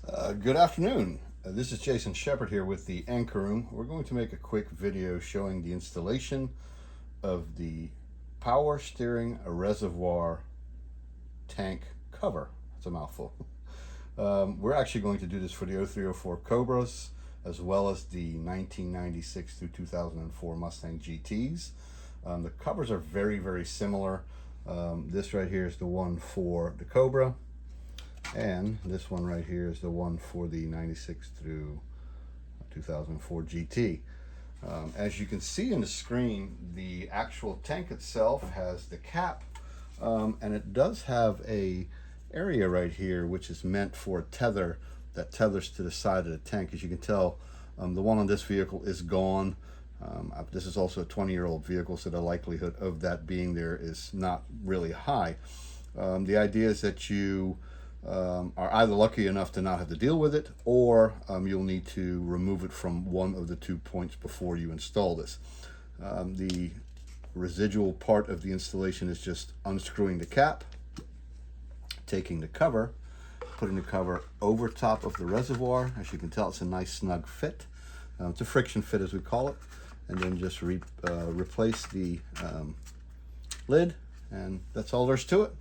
Good afternoon. This is Jason Shepard here with the Anchor Room. We're going to make a quick video showing the installation of the power steering reservoir tank cover. That's a mouthful. We're actually going to do this for the 0304 Cobras as well as the 1996 through 2004 Mustang GTs. The covers are very similar. This right here is the one for the Cobra, and this one right here is the one for the 96 through 2004 GT. As you can see in the screen, the actual tank itself has the cap, and it does have a area right here which is meant for a tether that tethers to the side of the tank. As you can tell, the one on this vehicle is gone. This is also a 20-year-old vehicle, so the likelihood of that being there is not really high. The idea is that you are either lucky enough to not have to deal with it, or you'll need to remove it from one of the 2 points before you install this. The residual part of the installation is just unscrewing the cap, taking the cover, putting the cover over top of the reservoir. As you can tell, it's a nice snug fit. It's a friction fit, as we call it, and then just replace the lid, and that's all there's to it.